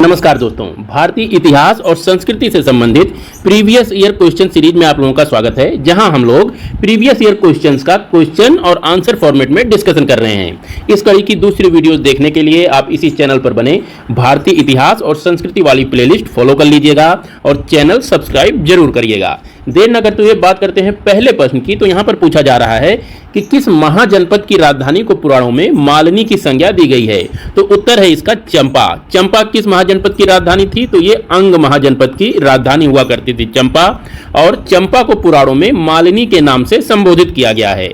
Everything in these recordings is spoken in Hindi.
नमस्कार दोस्तों, भारतीय इतिहास और संस्कृति से संबंधित प्रीवियस ईयर क्वेश्चन सीरीज में आप लोगों का स्वागत है, जहां हम लोग प्रीवियस ईयर क्वेश्चंस का क्वेश्चन और आंसर फॉर्मेट में डिस्कशन कर रहे हैं। इस कड़ी की दूसरी वीडियोस देखने के लिए आप इसी चैनल पर बने भारतीय इतिहास और संस्कृति वाली प्लेलिस्ट फॉलो कर लीजिएगा और चैनल सब्सक्राइब जरूर करिएगा। देर न करते हुए बात करते हैं पहले प्रश्न की। तो यहाँ पर पूछा जा रहा है कि किस महाजनपद की राजधानी को पुराणों में मालिनी की संज्ञा दी गई है। तो उत्तर है इसका चंपा। चंपा किस महाजनपद की राजधानी थी? तो ये अंग महाजनपद की राजधानी हुआ करती थी चंपा, और चंपा को पुराणों में मालिनी के नाम से संबोधित किया गया है।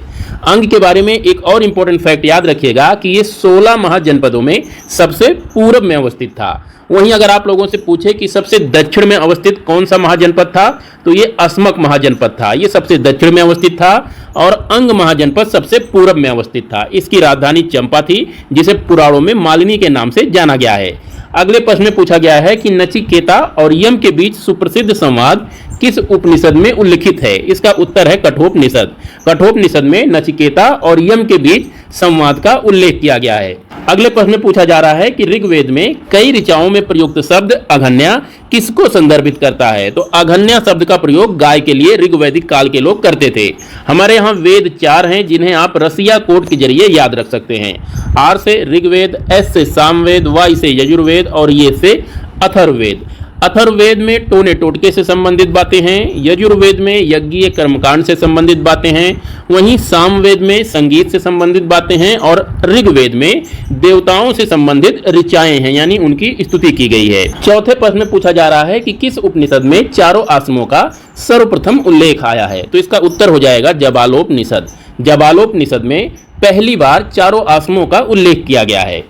अंग के बारे में एक और इंपॉर्टेंट फैक्ट याद रखिएगा कि ये 16 महाजनपदों में सबसे पूर्व में अवस्थित था। वहीं अगर आप लोगों से पूछे कि सबसे दक्षिण में अवस्थित कौन सा महाजनपद था, तो ये अस्मक महाजनपद था। ये सबसे दक्षिण में अवस्थित था और अंग महाजनपद सबसे पूर्व में अवस्थित था। इसकी राजधानी चंपा थी, जिसे पुराणों में मालिनी के नाम से जाना गया है। अगले प्रश्न में पूछा गया है कि नचिकेता और यम के बीच सुप्रसिद्ध संवाद किस उपनिषद में उल्लिखित है। इसका उत्तर है कठोपनिषद। कठोपनिषद में नचिकेता और यम के बीच संवाद का उल्लेख किया गया है। अगले प्रश्न में पूछा जा रहा है कि ऋग्वेद में कई ऋचाओं में प्रयुक्त शब्द अघन्या किसको संदर्भित करता है। तो अघन्या शब्द का प्रयोग गाय के लिए ऋग्वैदिक काल के लोग करते थे। हमारे यहाँ वेद 4 हैं जिन्हें आप रसिया कोड के जरिए याद रख सकते हैं। आर से ऋग्वेद, एस से सामवेद, वाई से यजुर्वेद और ये से अथर्ववेद। अथर्ववेद में टोने टोटके से संबंधित बातें हैं, यजुर्वेद में यज्ञीय कर्मकांड से संबंधित बातें हैं, वहीं सामवेद में संगीत से संबंधित बातें हैं और ऋग्वेद में देवताओं से संबंधित ऋचाएं हैं, यानी उनकी स्तुति की गई है। चौथे प्रश्न में पूछा जा रहा है कि किस उपनिषद में चारों आश्रमों का सर्वप्रथम उल्लेख आया है। तो इसका उत्तर हो जाएगा जबालोपनिषद। जबालोपनिषद में पहली बार चारों आश्रमों का उल्लेख किया गया है।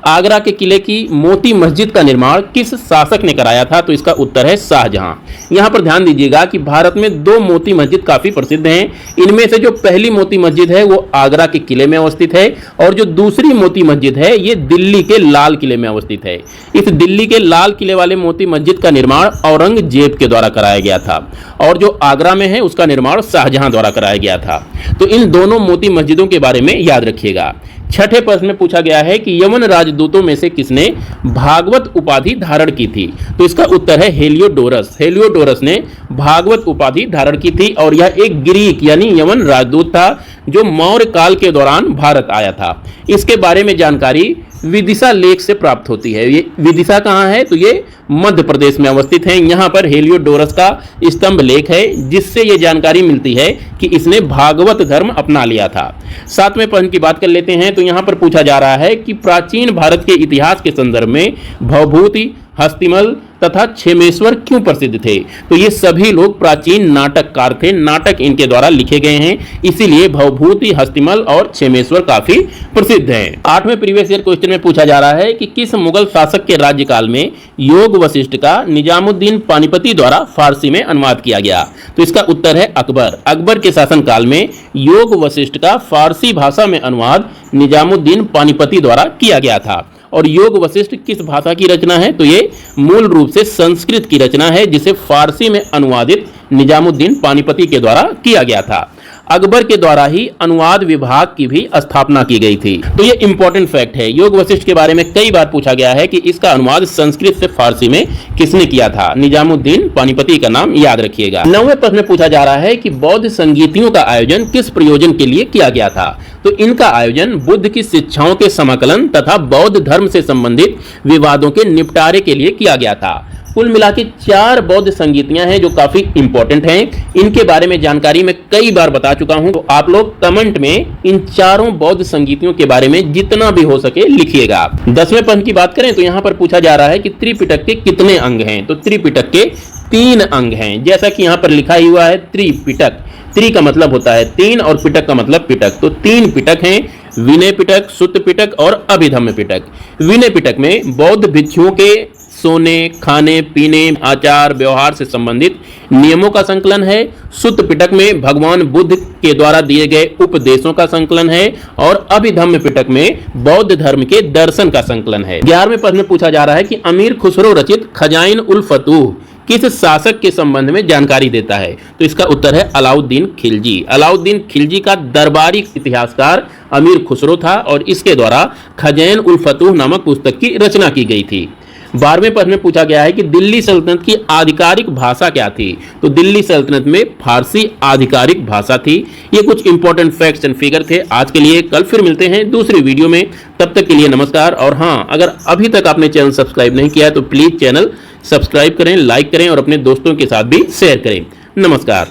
आगरा के किले की मोती मस्जिद का निर्माण किस शासक ने कराया था? तो इसका उत्तर है शाहजहां। यहाँ पर ध्यान दीजिएगा कि भारत में 2 मोती मस्जिद काफी प्रसिद्ध हैं। इनमें से जो पहली मोती मस्जिद है वो आगरा के किले में अवस्थित है, और जो दूसरी मोती मस्जिद है ये दिल्ली के लाल किले में अवस्थित है। इस दिल्ली के लाल किले वाले मोती मस्जिद का निर्माण औरंगजेब के द्वारा कराया गया था, और जो आगरा में है उसका निर्माण शाहजहां द्वारा कराया गया था। तो इन दोनों मोती मस्जिदों के बारे में याद रखिएगा। छठे प्रश्न में पूछा गया है कि यवन राजदूतों में से किसने भागवत उपाधि धारण की थी। तो इसका उत्तर है हेलियोडोरस। हेलियोडोरस ने भागवत उपाधि धारण की थी, और यह एक ग्रीक यानी यवन राजदूत था जो मौर्य काल के दौरान भारत आया था। इसके बारे में जानकारी विदिशा लेख से प्राप्त होती है। ये विदिशा कहाँ है? तो ये मध्य प्रदेश में अवस्थित है। यहाँ पर हेलियोडोरस का स्तंभ लेख है, जिससे ये जानकारी मिलती है कि इसने भागवत धर्म अपना लिया था। 7वें प्रश्न की बात कर लेते हैं। तो यहाँ पर पूछा जा रहा है कि प्राचीन भारत के इतिहास के संदर्भ में भवभूति, हस्तिमल तथा क्षेमेश्वर क्यों प्रसिद्ध थे। तो ये सभी लोग प्राचीन नाटककार थे, नाटक इनके द्वारा लिखे गए हैं, इसीलिए भवभूति, हस्तिमल और क्षेमेश्वर काफी प्रसिद्ध हैं। 8वें प्रीवियस ईयर क्वेश्चन में पूछा जा रहा है कि किस मुगल शासक के राज्यकाल में योग वशिष्ठ का निजामुद्दीन पानीपती द्वारा फारसी में अनुवाद किया गया। तो इसका उत्तर है अकबर। अकबर के शासनकाल में योग वशिष्ठ का फारसी भाषा में अनुवाद निजामुद्दीन पानीपती द्वारा किया गया था। और योग वशिष्ठ किस भाषा की रचना है? तो ये मूल रूप से संस्कृत की रचना है, जिसे फारसी में अनुवादित निजामुद्दीन पानीपती के द्वारा किया गया था। अकबर के द्वारा ही अनुवाद विभाग की भी स्थापना की गई थी। तो ये इंपॉर्टेंट फैक्ट है। योग वशिष्ठ के बारे में कई बार पूछा गया है कि इसका अनुवाद संस्कृत से फारसी में किसने किया था। निजामुद्दीन पानीपती का नाम याद रखिएगा। 9वें प्रश्न में पूछा जा रहा है कि बौद्ध संगीतियों का आयोजन किस प्रयोजन के लिए किया गया था। तो इनका आयोजन बुद्ध की शिक्षाओं के समाकलन तथा बौद्ध धर्म से संबंधित विवादों के निपटारे के लिए किया गया था। कुल मिला के 4 बौद्ध संगीतियां हैं जो काफी इंपॉर्टेंट हैं। इनके बारे में जानकारी मैं कई बार बता चुका हूं, तो आप लोग कमेंट में इन चारों बौद्ध संगीतियों के बारे में जितना भी हो सके लिखिएगा। 10वें प्रश्न की बात करें तो यहां पर पूछा जा रहा है कि त्रिपिटक के कितने अंग हैं। तो त्रिपिटक के 3 अंग हैं, जैसा कि यहां पर लिखा ही हुआ है त्रिपिटक। त्रि का मतलब होता है 3 और पिटक का मतलब पिटक। तो 3 पिटक हैं, विनय पिटक, सुत्त पिटक और अभिधम्म पिटक। विनय पिटक में बौद्ध भिक्षुओं के सोने, खाने पीने, आचार व्यवहार से संबंधित नियमों का संकलन है। सुत्त पिटक में भगवान बुद्ध के द्वारा दिए गए उपदेशों का संकलन है, और अभिधम्म पिटक में बौद्ध धर्म के दर्शन का संकलन है। 11वें प्रश्न में पूछा जा रहा है कि अमीर खुसरो रचित खजाइन उल फतूह किस शासक के संबंध में जानकारी देता है। तो इसका उत्तर है अलाउद्दीन खिलजी। अलाउद्दीन खिलजी का दरबारी इतिहासकार अमीर खुसरो था, और इसके द्वारा खजैन उल फतूह नामक पुस्तक की रचना की गई थी। 12वें प्रश्न में पूछा गया है कि दिल्ली सल्तनत की आधिकारिक भाषा क्या थी। तो दिल्ली सल्तनत में फारसी आधिकारिक भाषा थी। ये कुछ इंपॉर्टेंट फैक्ट्स एंड फिगर थे आज के लिए। कल फिर मिलते हैं दूसरी वीडियो में, तब तक के लिए नमस्कार। और हाँ, अगर अभी तक आपने चैनल सब्सक्राइब नहीं किया है तो प्लीज चैनल सब्सक्राइब करें, लाइक करें और अपने दोस्तों के साथ भी शेयर करें। नमस्कार।